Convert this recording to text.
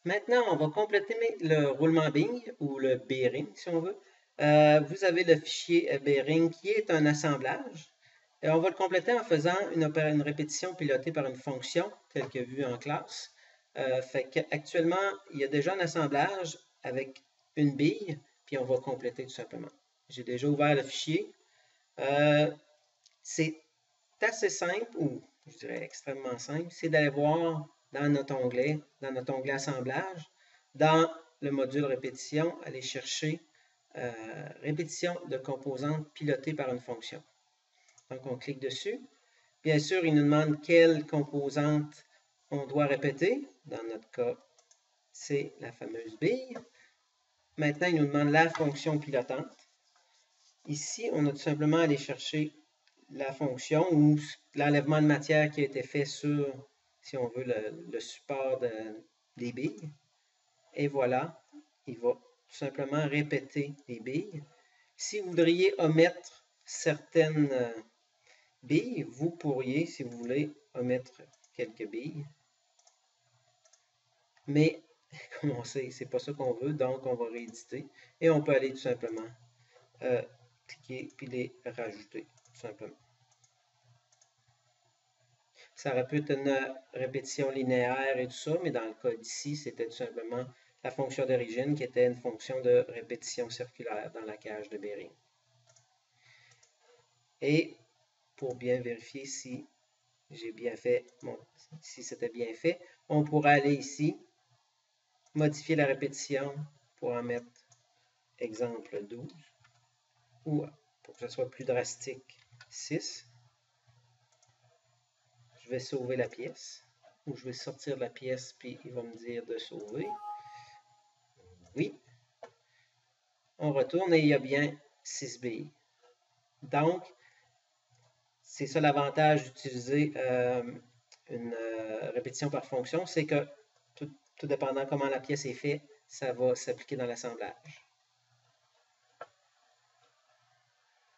Maintenant, on va compléter le roulement bearing ou le bearing, si on veut. Vous avez le fichier bearing qui est un assemblage. Et on va le compléter en faisant une répétition pilotée par une fonction, telle que vue en classe. Fait qu'actuellement, il y a déjà un assemblage avec une bille, puis on va compléter tout simplement. J'ai déjà ouvert le fichier. C'est assez simple, ou je dirais extrêmement simple, c'est d'aller voir dans notre onglet assemblage, dans le module répétition, aller chercher répétition de composantes pilotées par une fonction. Donc, on clique dessus. Bien sûr, il nous demande quelle composante on doit répéter. Dans notre cas, c'est la fameuse bille. Maintenant, il nous demande la fonction pilotante. Ici, on a tout simplement à aller chercher la fonction ou l'enlèvement de matière qui a été fait sur, si on veut, le support des billes. Et voilà, il va tout simplement répéter les billes. Si vous voudriez omettre certaines billes, vous pourriez, si vous voulez, omettre quelques billes. Mais, comme on sait, c'est pas ça qu'on veut, donc on va rééditer. Et on peut aller tout simplement cliquer puis les rajouter, tout simplement. Ça aurait pu être une répétition linéaire et tout ça, mais dans le cas d'ici, c'était tout simplement la fonction d'origine qui était une fonction de répétition circulaire dans la cage de Béring. Et pour bien vérifier si j'ai bien fait, bon, si c'était bien fait, on pourrait aller ici, modifier la répétition pour en mettre exemple 12, ou pour que ce soit plus drastique, 6. Je vais sauver la pièce, ou je vais sortir de la pièce, puis il va me dire de sauver. Oui. On retourne et il y a bien 6 billes. Donc, c'est ça l'avantage d'utiliser une répétition par fonction, c'est que tout dépendant comment la pièce est faite, ça va s'appliquer dans l'assemblage.